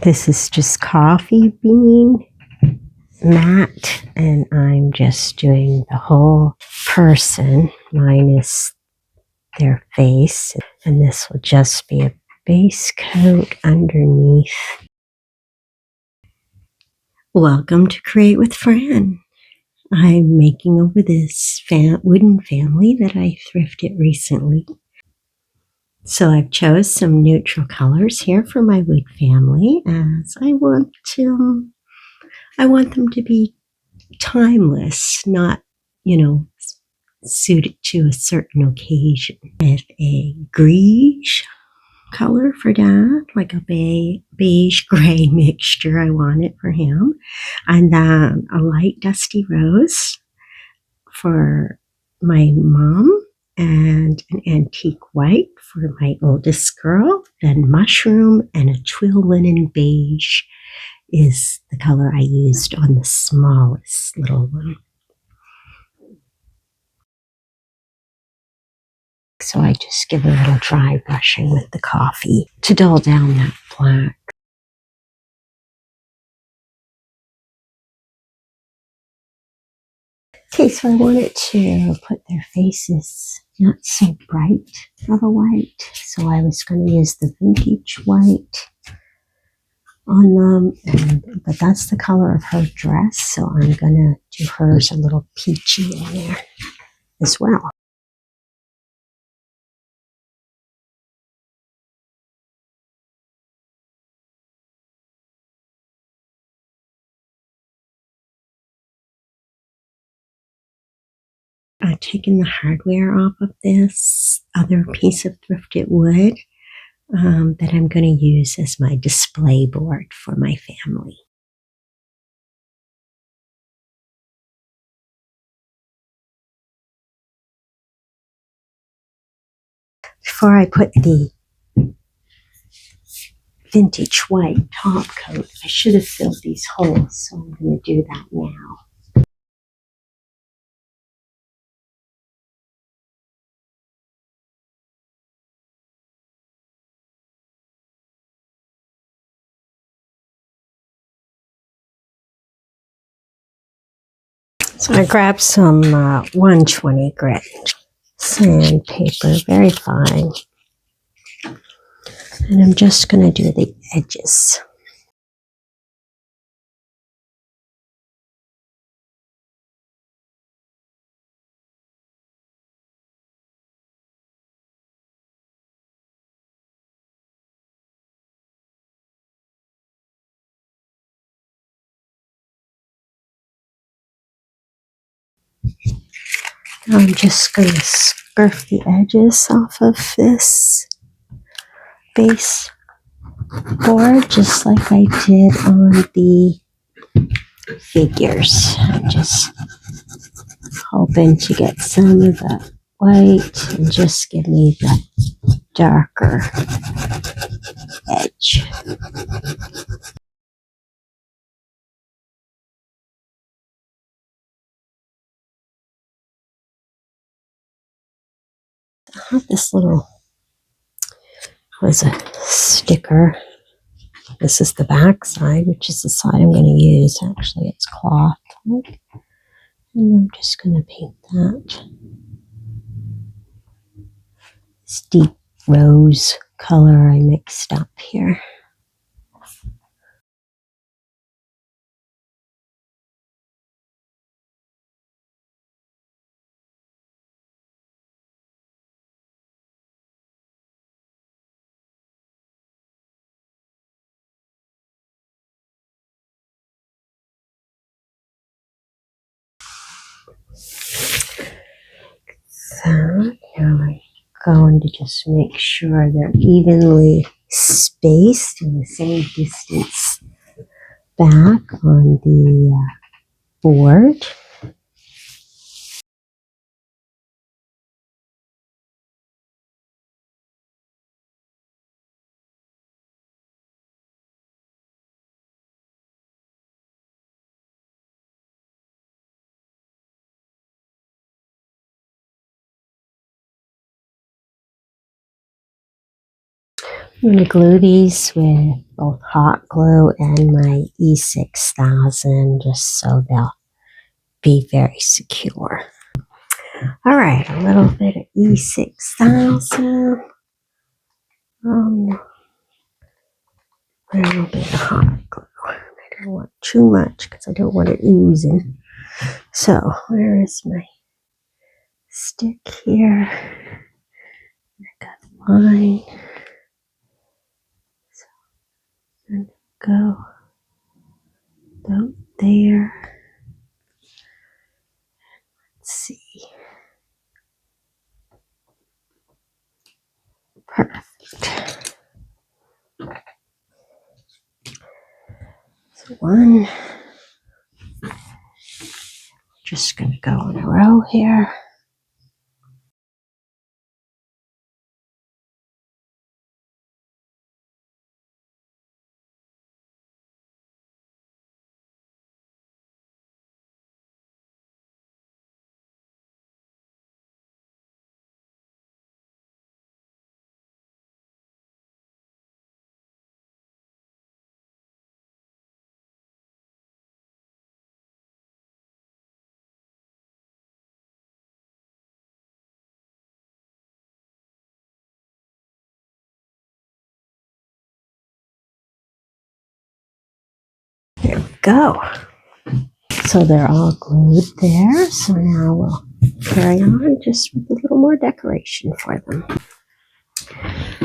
This is just coffee bean mat, and I'm just doing the whole person minus their face, and this will just be a base coat underneath. Welcome to Create with Fran. I'm making over this wooden family that I thrifted recently. So I've chose some neutral colors here for my wood family, as I want them to be timeless, not, suited to a certain occasion. With a greige color for Dad, like a beige gray mixture. I want it for him. And then a light dusty rose for my mom, and an antique white for my oldest girl. Then mushroom and a twill linen beige is the color I used on the smallest little one. So I just give a little dry brushing with the coffee to dull down that black. Okay, so I wanted to put their faces not so bright of a white, so I was going to use the vintage white on them, but that's the color of her dress, so I'm going to do hers a little peachy in there as well. I've taken the hardware off of this other piece of thrifted wood that I'm going to use as my display board for my family. Before I put the vintage white top coat, I should have filled these holes, so I'm going to do that now. So I grabbed some 120 grit sandpaper, very fine, and I'm just going to do the edges. I'm just going to scurf the edges off of this base board, just like I did on the figures. I'm just hoping to get some of the white and just give me the darker edge. I have this little, was a sticker. This is the back side, which is the side I'm going to use. Actually, it's cloth. And I'm just going to paint that. This deep rose color I mixed up here. So now I'm going to just make sure they're evenly spaced in the same distance back on the board. I'm going to glue these with both hot glue and my E6000 just so they'll be very secure. All right, a little bit of E6000. A little bit of hot glue. I don't want too much because I don't want it oozing. So, where is my stick here? I got mine. So, I'm gonna go about there. Let's see. Perfect. So one. Just gonna go in a row here. There we go. So they're all glued there. So now we'll carry on just with a little more decoration for them.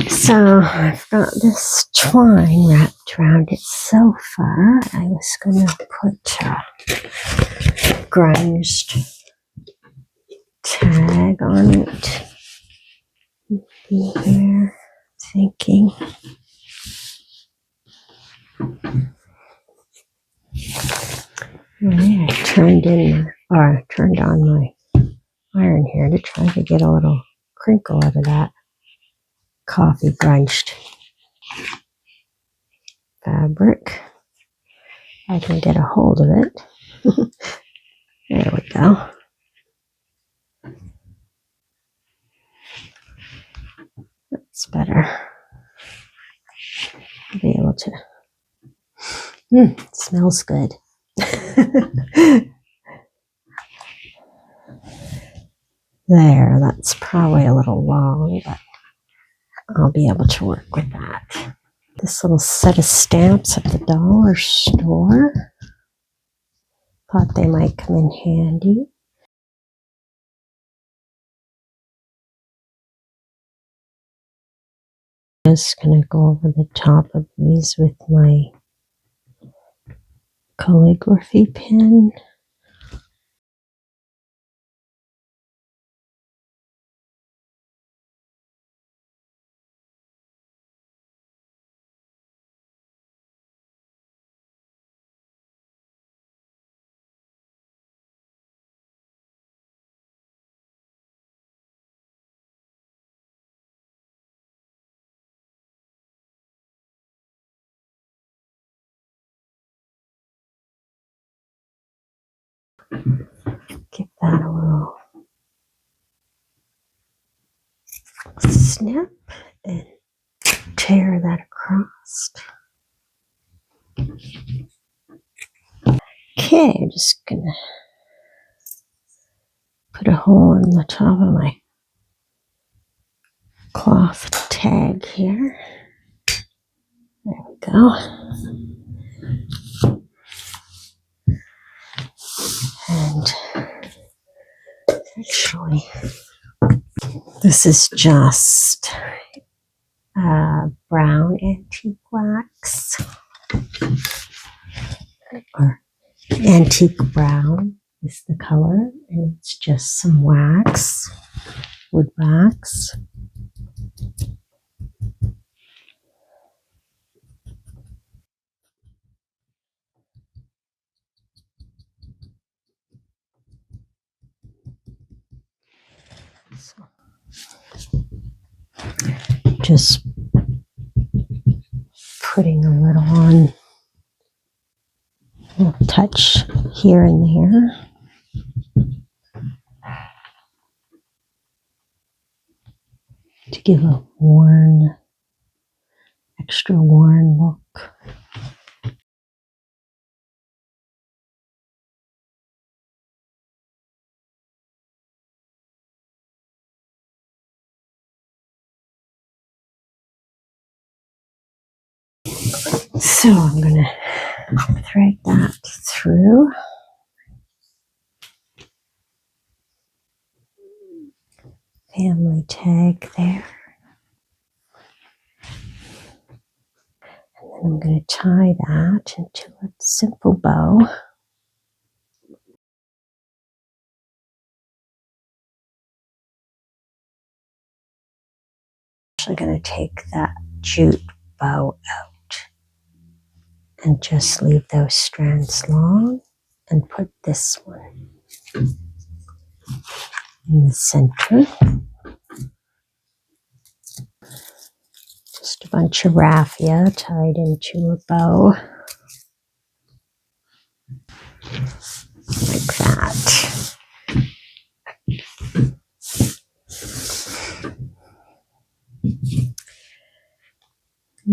So I've got this twine wrapped around it so far. I was going to put a grunged tag on it. Be here thinking. Right, I turned on my iron here to try to get a little crinkle out of that coffee grunged fabric. I can get a hold of it. There we go. That's better. I'll be able to. It smells good. There, that's probably a little long, but I'll be able to work with that. This little set of stamps at the dollar store. Thought they might come in handy. Just gonna go over the top of these with my calligraphy pen. Give that a little snip and tear that across. Okay, I'm just gonna put a hole in the top of my cloth tag here. There we go. And actually, this is just brown antique wax, or antique brown is the color, and it's just some wax, wood wax. So, just putting a little on, a little touch here and there. To give a worn, extra worn look. So I'm going to thread that through. Family tag there. And then I'm going to tie that into a simple bow. I'm going to take that jute bow out and just leave those strands long and put this one in the center. Just a bunch of raffia tied into a bow like that.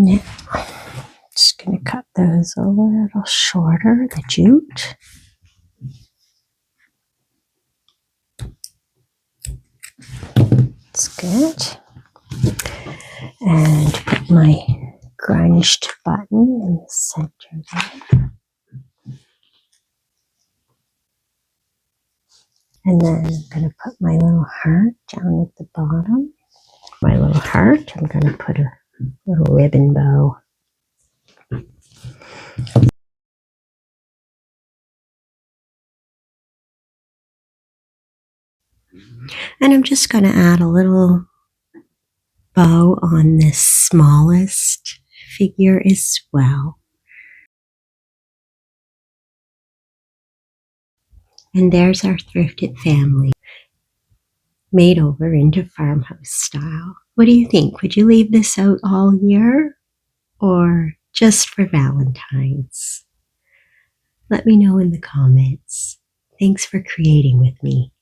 Now, I'm just going to cut those a little shorter, the jute. That's good. And put my grunged button in the center there. And then I'm going to put my little heart down at the bottom. My little heart, I'm going to put a little ribbon bow. And I'm just going to add a little bow on this smallest figure as well. And there's our thrifted family made over into farmhouse style. What do you think? Would you leave this out all year or just for Valentine's? Let me know in the comments. Thanks for creating with me.